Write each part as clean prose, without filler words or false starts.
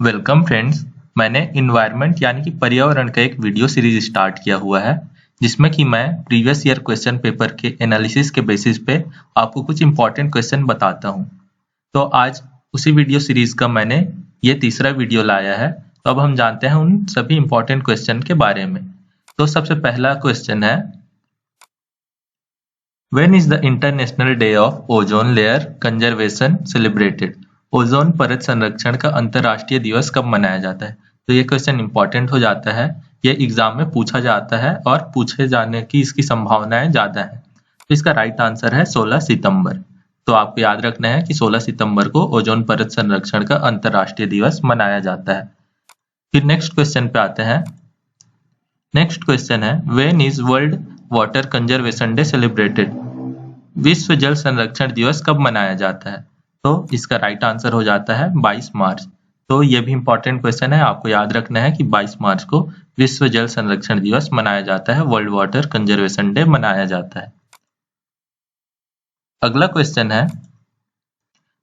Welcome friends. मैंने environment यानी कि पर्यावरण का एक वीडियो सीरीज स्टार्ट किया हुआ है जिसमें कि मैं प्रीवियस ईयर क्वेश्चन पेपर के एनालिसिस के बेसिस पे आपको कुछ इंपॉर्टेंट क्वेश्चन बताता हूं। तो आज उसी वीडियो सीरीज का मैंने ये तीसरा वीडियो लाया है। तो अब हम जानते हैं उन सभी इंपॉर्टेंट क्वेश्चन के बारे में। तो सबसे पहला क्वेश्चन है, when is the international day of ozone layer conservation celebrated? Ozone परत संरक्षण का अंतर्राष्ट्रीय दिवस कब मनाया जाता है? तो ये क्वेश्चन इंपॉर्टेंट हो जाता है, ये एग्जाम में पूछा जाता है और पूछे जाने की इसकी संभावनाएं ज्यादा है। तो इसका राइट आंसर है 16 सितंबर। तो आपको याद रखना है कि 16 सितंबर को ओजोन परत संरक्षण का अंतर्राष्ट्रीय दिवस मनाया जाता है। फिर नेक्स्ट क्वेश्चन पे आते हैं। नेक्स्ट क्वेश्चन है, when is world water conservation day celebrated? विश्व जल संरक्षण दिवस कब मनाया जाता है? तो इसका राइट आंसर हो जाता है 22 मार्च। तो ये भी इंपॉर्टेंट क्वेश्चन है, आपको याद रखना है कि 22 मार्च को विश्व जल संरक्षण दिवस मनाया जाता है, वर्ल्ड वाटर कंजर्वेशन डे मनाया जाता है। अगला क्वेश्चन है,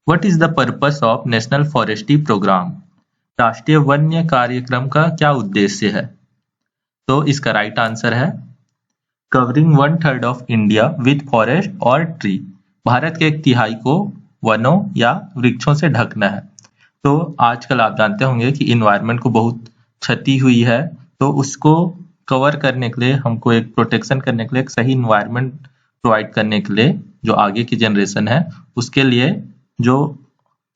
what is the purpose of national forestry program? राष्ट्रीय वन्य कार्यक्रम का क्या उद्देश्य है? तो इसका राइट आंसर है covering 1/3 of India with forest और ट्री। भारत के 1/3 को वनों या वृक्षों से ढकना है। तो आजकल आप जानते होंगे कि इन्वायरमेंट को बहुत क्षति हुई है, तो उसको कवर करने के लिए, हमको एक प्रोटेक्शन करने के लिए, एक सही इन्वायरमेंट प्रोवाइड करने के लिए जो आगे की जनरेशन है उसके लिए जो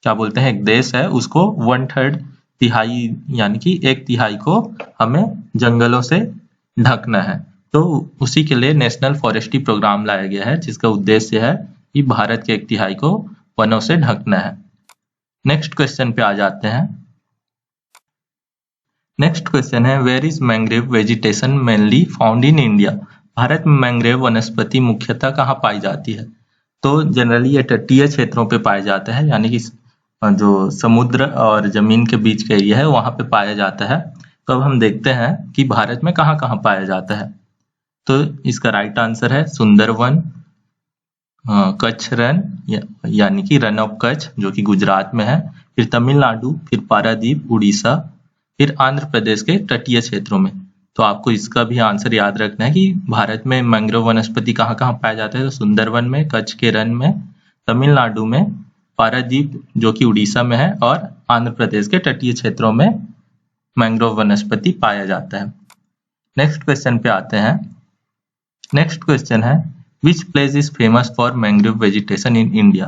क्या बोलते हैं एक देश है उसको 1/3 तिहाई यानी कि 1/3 को हमें जंगलों से ढकना है। तो उसी के लिए नेशनल फॉरेस्ट्री प्रोग्राम लाया गया है जिसका उद्देश्य है कि भारत के 1/3 को वनों से ढकना है। नेक्स्ट क्वेश्चन पे आ जाते हैं। नेक्स्ट क्वेश्चन है, where is mangrove vegetation mainly found in India? भारत में मैंग्रोव वनस्पति मुख्यतः कहाँ पाई जाती है? तो जनरली ये तटीय क्षेत्रों पे पाया जाता है, यानी कि जो समुद्र और जमीन के बीच का एरिया है वहां पे पाया जाता है। तो अब हम देखते हैं कि भारत में कहाँ कहाँ पाया जाता है। तो इसका राइट आंसर है सुंदरवन, कच्छ रन यानी कि रन ऑफ कच्छ जो कि गुजरात में है, फिर तमिलनाडु, फिर पारादीप उड़ीसा, फिर आंध्र प्रदेश के तटीय क्षेत्रों में। तो आपको इसका भी आंसर याद रखना है कि भारत में मैंग्रोव वनस्पति कहाँ कहाँ पाया जाता है। तो सुंदरवन में, कच्छ के रन में, तमिलनाडु में, पारादीप जो कि उड़ीसा में है, और आंध्र प्रदेश के तटीय क्षेत्रों में मैंग्रोव वनस्पति पाया जाता है। नेक्स्ट क्वेश्चन पे आते हैं। नेक्स्ट क्वेश्चन है, which place is famous for mangrove vegetation in India?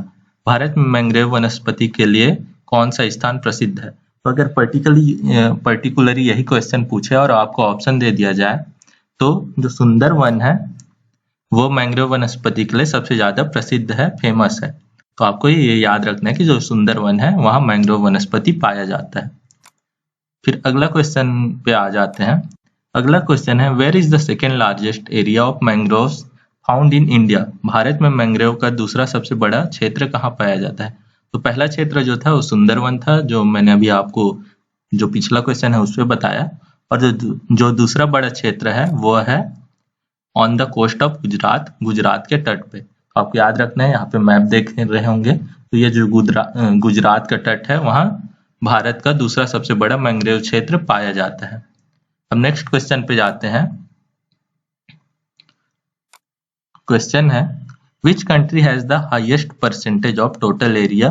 भारत में मैंग्रोव वनस्पति के लिए कौन सा स्थान प्रसिद्ध है? तो अगर पर्टिकुलरली यही क्वेश्चन पूछे और आपको ऑप्शन दे दिया जाए तो जो सुंदरवन है वो मैंग्रोव वनस्पति के लिए सबसे ज्यादा प्रसिद्ध है, फेमस है। तो आपको ये याद रखना है कि जो सुंदरवन है वहां मैंग्रोव वनस्पति पाया जाता है। फिर अगला क्वेश्चन पे आ जाते हैं। अगला क्वेश्चन है, where is the second largest area of mangroves found in India? भारत में मैंग्रोव का दूसरा सबसे बड़ा क्षेत्र कहाँ पाया जाता है? तो पहला क्षेत्र जो था वो सुंदरवन था, जो मैंने अभी आपको जो पिछला क्वेश्चन है उस पर बताया, और जो दूसरा बड़ा क्षेत्र है वो है on the coast of Gujarat, Gujarat के तट पे। तो आपको याद रखना है, यहाँ पे मैप देख रहे होंगे तो ये जो गुजरात का तट है वहाँ भारत का दूसरा सबसे बड़ा मैंग्रोव क्षेत्र पाया जाता है। अब नेक्स्ट क्वेश्चन पे जाते हैं। क्वेश्चन है, which country has the highest percentage of total area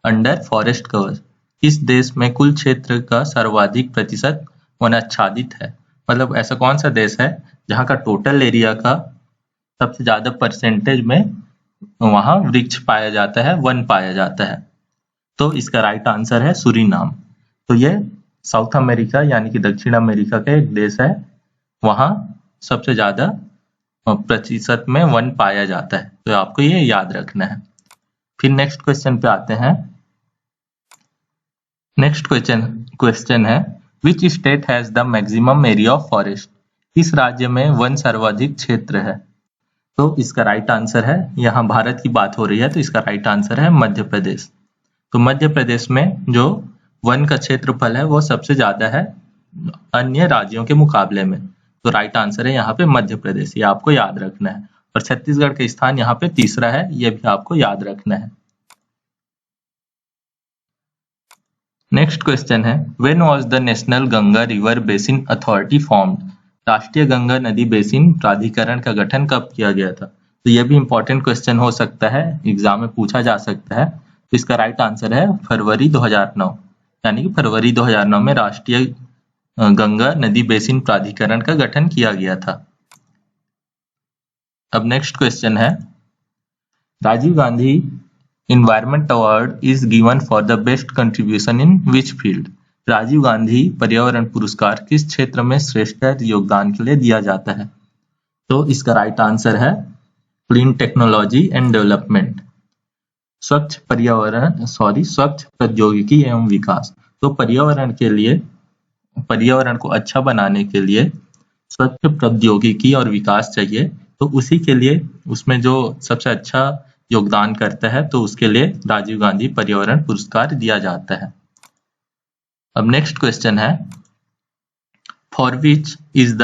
under forest cover? किस देश में कुल क्षेत्र का सर्वाधिक प्रतिशत वनाच्छादित है? मतलब ऐसा कौन सा देश है जहां का टोटल एरिया का सबसे ज्यादा परसेंटेज में वहां वृक्ष पाया जाता है, वन पाया जाता है? तो इसका राइट आंसर है सूरीनाम। तो ये साउथ अमेरिका यानी कि दक्षिण अमेरिका का एक देश है, वहां सबसे ज्यादा प्रतिशत में वन पाया जाता है। तो आपको ये याद रखना है। फिर नेक्स्ट क्वेश्चन पे आते हैं। नेक्स्ट क्वेश्चन है, which state has the maximum area of forest? किस राज्य में वन सर्वाधिक क्षेत्र है? तो इसका राइट आंसर है, यहाँ भारत की बात हो रही है तो इसका राइट आंसर है मध्य प्रदेश। तो मध्य प्रदेश में जो वन का क्षेत्रफल है वो सबसे ज्यादा है अन्य राज्यों के मुकाबले में। तो राइट आंसर है यहाँ पे मध्य प्रदेश, ये आपको याद रखना है। और छत्तीसगढ़ का स्थान यहाँ पे तीसरा है, ये भी आपको याद रखना है। नेक्स्ट क्वेश्चन है, when was the national Ganga river basin authority formed? राष्ट्रीय गंगा नदी बेसिन प्राधिकरण का गठन कब किया गया था? तो यह भी इंपॉर्टेंट क्वेश्चन हो सकता है, एग्जाम में पूछा जा सकता है। तो इसका राइट आंसर है फरवरी 2009, यानी कि फरवरी 2009 में राष्ट्रीय गंगा नदी बेसिन प्राधिकरण का गठन किया गया था। अब नेक्स्ट क्वेश्चन है, Rajiv Gandhi environment award is given for the best contribution in which field? Rajiv Gandhi पर्यावरण पुरस्कार किस क्षेत्र में श्रेष्ठ योगदान के लिए दिया जाता है? तो इसका राइट आंसर है क्लीन टेक्नोलॉजी एंड डेवलपमेंट, स्वच्छ प्रौद्योगिकी एवं विकास। तो पर्यावरण को अच्छा बनाने के लिए स्वच्छ प्रौद्योगिकी और विकास चाहिए, तो उसी के लिए उसमें जो सबसे अच्छा योगदान करता है तो उसके लिए राजीव गांधी पर्यावरण पुरस्कार दिया जाता है। अब नेक्स्ट क्वेश्चन है, for which is the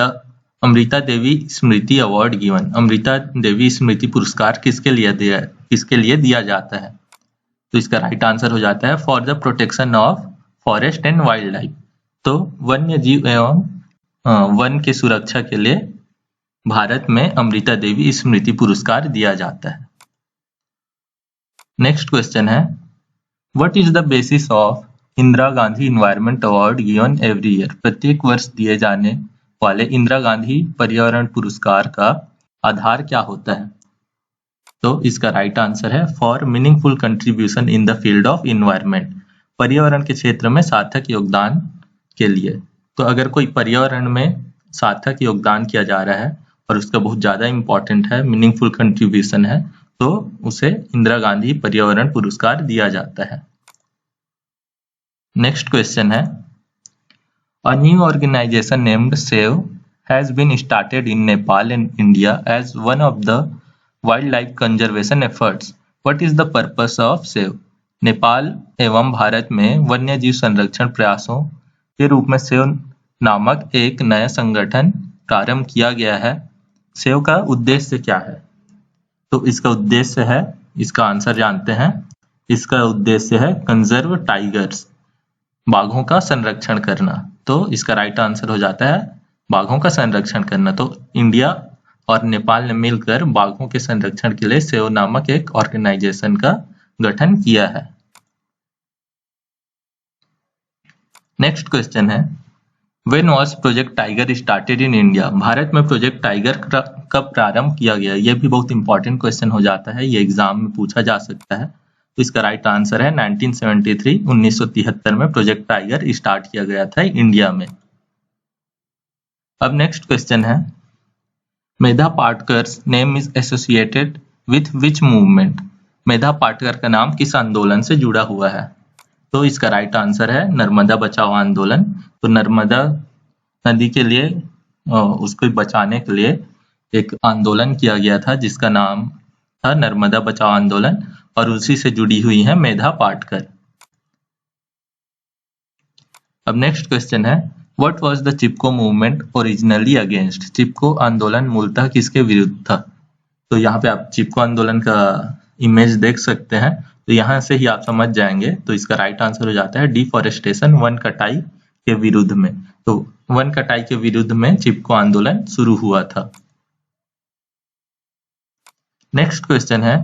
Amrita Devi Smriti award given? Amrita Devi Smriti पुरस्कार किसके लिए दिया जाता है? तो इसका राइट आंसर हो जाता है for the protection of forest and wild life. तो वन्य जीव एवं वन की सुरक्षा के लिए भारत में अमृता देवी स्मृति पुरस्कार दिया जाता है। नेक्स्ट क्वेश्चन है, what is the basis of Indira Gandhi environment award given every year? प्रत्येक वर्ष दिए जाने वाले इंदिरा गांधी पर्यावरण पुरस्कार का आधार क्या होता है? तो इसका राइट आंसर है for meaningful contribution in the field of environment, पर्यावरण के क्षेत्र में सार्थक योगदान के लिए। तो अगर कोई पर्यावरण में सार्थक योगदान किया जा रहा है और उसका बहुत ज्यादा इंपॉर्टेंट है, मीनिंगफुल कंट्रीब्यूशन है, तो उसे इंदिरा गांधी पर्यावरण पुरस्कार दिया जाता है। नेक्स्ट क्वेश्चन है, a new organization named save has been started in Nepal and India as one of the wildlife conservation efforts. What is the purpose of save? Nepal एवं भारत में वन्य जीव संरक्षण प्रयासों के रूप में सेव नामक एक नया संगठन प्रारंभ किया गया है। सेव का उद्देश्य क्या है? तो इसका उद्देश्य है, इसका आंसर जानते हैं, इसका उद्देश्य है कंजर्व टाइगर्स, बाघों का संरक्षण करना। तो इसका राइट आंसर हो जाता है बाघों का संरक्षण करना। तो इंडिया और नेपाल ने मिलकर बाघों के संरक्षण के लिए सेव नामक एक ऑर्गेनाइजेशन का गठन किया है। नेक्स्ट क्वेश्चन है, when was project tiger started in India? भारत में प्रोजेक्ट टाइगर कब प्रारंभ किया गया? यह भी बहुत इंपॉर्टेंट क्वेश्चन हो जाता है, ये एग्जाम में पूछा जा सकता है। तो इसका राइट आंसर है 1973, 1973 में प्रोजेक्ट टाइगर स्टार्ट किया गया था इंडिया में। अब नेक्स्ट क्वेश्चन है, Medha Patkar name is associated with which movement? Medha Patkar का नाम किस आंदोलन से जुड़ा हुआ है? तो इसका राइट आंसर है नर्मदा बचाओ आंदोलन। तो नर्मदा नदी के लिए उसको बचाने के लिए एक आंदोलन किया गया था जिसका नाम था नर्मदा बचाओ आंदोलन, और उसी से जुड़ी हुई है मेधा पाटकर। अब नेक्स्ट क्वेश्चन है, what was the Chipko movement originally against? Chipko आंदोलन मूलतः किसके विरुद्ध था? तो यहाँ पे आप चिपको आंदोलन का इमेज देख सकते हैं, तो यहाँ से ही आप समझ जाएंगे। तो इसका राइट आंसर हो जाता है डिफॉरेस्टेशन, वन कटाई के विरुद्ध में। तो वन कटाई के विरुद्ध में चिपको आंदोलन शुरू हुआ था। नेक्स्ट क्वेश्चन है,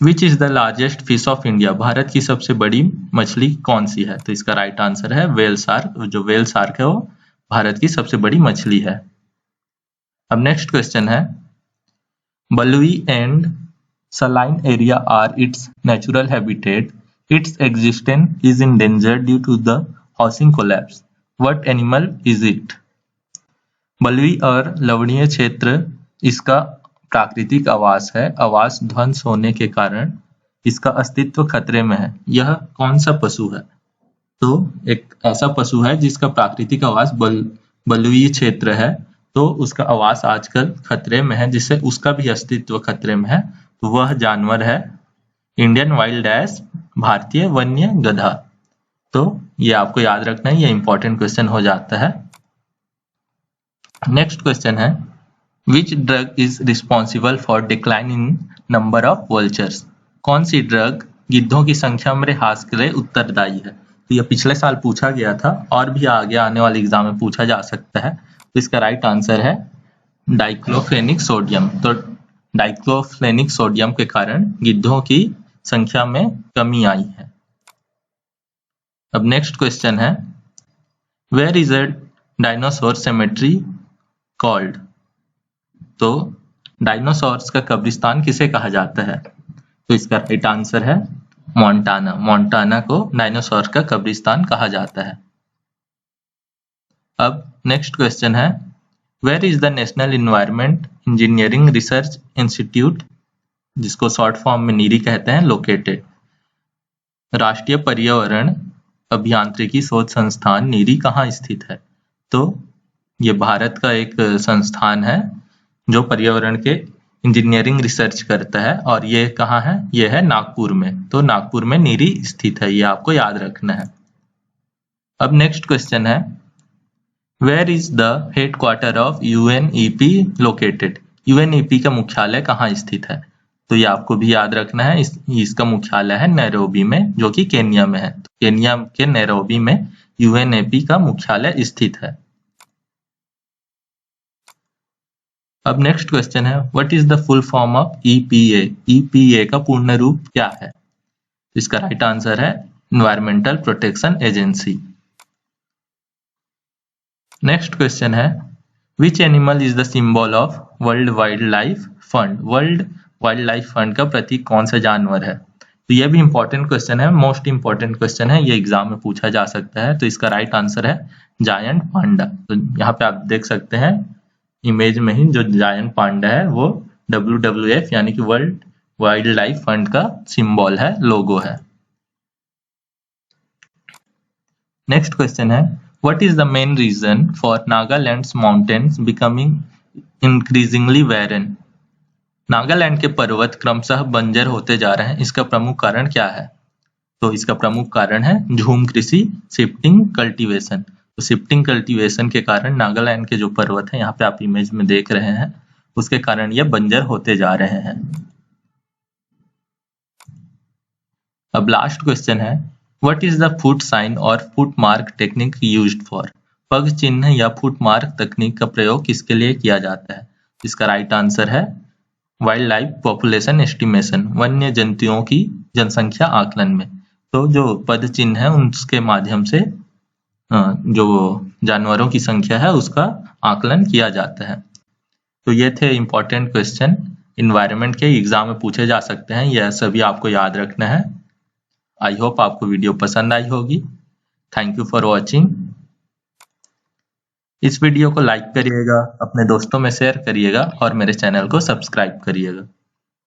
विच is the largest fish of India? Bharat की सबसे बड़ी मछली कौन सी है? तो इसका राइट आंसर है व्हेल शार्क। जो व्हेल शार्क है वो भारत की सबसे बड़ी मछली है। अब नेक्स्ट क्वेश्चन है, बलुई and saline area are its natural habitat. Its existence is in danger due to the housing collapse. What animal is it? बलुई और लवणीय क्षेत्र इसका प्राकृतिक आवास है। आवास ध्वंस होने के कारण इसका अस्तित्व खतरे में है। यह कौन सा पशु है? तो एक ऐसा पशु है जिसका प्राकृतिक आवास बलुई क्षेत्र है, तो उसका आवास आजकल खतरे में है, जिससे उसका भी अस्तित्व खतरे में है। तो वह जानवर है इंडियन वाइल्ड एस, भारतीय वन्य गधा। तो ये आपको याद रखना है, ये इंपॉर्टेंट क्वेश्चन हो जाता है। नेक्स्ट क्वेश्चन है, which drug is responsible for decline in number of vultures? कौन सी ड्रग गिद्धों की संख्या में ह्रास के लिए उत्तरदायी है? तो ये पिछले साल पूछा गया था और भी आगे आने वाले एग्जाम में पूछा जा सकता है। तो इसका राइट आंसर है डाइक्लोफेनिक सोडियम। तो डाइक्लोफेनिक सोडियम के कारण गिद्धों की संख्या में कमी आई है। अब नेक्स्ट क्वेश्चन है, where is a dinosaur cemetery called? तो डायनासोर्स का कब्रिस्तान किसे कहा जाता है? तो इसका राइट आंसर है मोंटाना। मोंटाना को डायनासोर का कब्रिस्तान कहा जाता है। अब नेक्स्ट क्वेश्चन है, where is the national environment engineering research institute, जिसको शॉर्ट फॉर्म में नीरी कहते हैं, लोकेटेड? राष्ट्रीय पर्यावरण अभियांत्रिकी शोध संस्थान नीरी कहाँ स्थित है? तो ये भारत का एक संस्थान है जो पर्यावरण के इंजीनियरिंग रिसर्च करता है, और ये कहाँ है? ये है नागपुर में। तो नागपुर में नीरी स्थित है, ये आपको याद रखना है। अब नेक्स्ट क्वेश्चन है, where is the headquarter of UNEP located? UNEP का मुख्यालय कहाँ स्थित है? तो ये आपको भी याद रखना है। इसका मुख्यालय है नैरोबी में, जो कि केन्या में है। तो केन्या के नैरोबी में यूएनईपी का मुख्यालय स्थित है। अब नेक्स्ट क्वेश्चन है, what is the full form of EPA? EPA का पूर्ण रूप क्या है? इसका राइट आंसर है environmental protection agency. Next question है, which animal is the symbol of world wild life fund? World wild life fund का प्रतीक कौन सा जानवर है? तो यह भी इंपॉर्टेंट क्वेश्चन है, मोस्ट इंपॉर्टेंट क्वेश्चन है, ये एग्जाम में पूछा जा सकता है। तो इसका राइट आंसर है जायंट पांडा। तो यहाँ पे आप देख सकते हैं इमेज में ही, जो जायंट पांडा है वो WWF यानी कि वर्ल्ड वाइल्ड लाइफ फंड का सिंबल है, लोगो है। नेक्स्ट क्वेश्चन है, what is the main reason for Nagaland's mountains becoming increasingly barren? Nagaland के पर्वत क्रमशः बंजर होते जा रहे हैं, इसका प्रमुख कारण क्या है? तो इसका प्रमुख कारण है झूम कृषि, शिफ्टिंग कल्टीवेशन। तो शिफ्टिंग कल्टीवेशन के कारण नागालैंड के जो पर्वत है, यहाँ पे आप इमेज में देख रहे हैं, उसके कारण ये बंजर होते जा रहे हैं। अब लास्ट क्वेश्चन है, what is the foot sign और foot mark technique used for? पग चिन्ह या फुट मार्क तकनीक का प्रयोग किसके लिए किया जाता है? इसका राइट आंसर है वाइल्ड लाइफ पॉपुलेशन एस्टिमेशन, वन्य जंतुओं की जनसंख्या आकलन में। तो जो पद चिन्ह है उसके माध्यम से जो जानवरों की संख्या है उसका आकलन किया जाता है। तो ये थे इंपॉर्टेंट क्वेश्चन, इन्वायरमेंट के एग्जाम में पूछे जा सकते हैं, यह सभी आपको याद रखना है। आई होप आपको वीडियो पसंद आई होगी। Thank you for watching. इस वीडियो को लाइक करिएगा, अपने दोस्तों में शेयर करिएगा और मेरे चैनल को सब्सक्राइब करिएगा।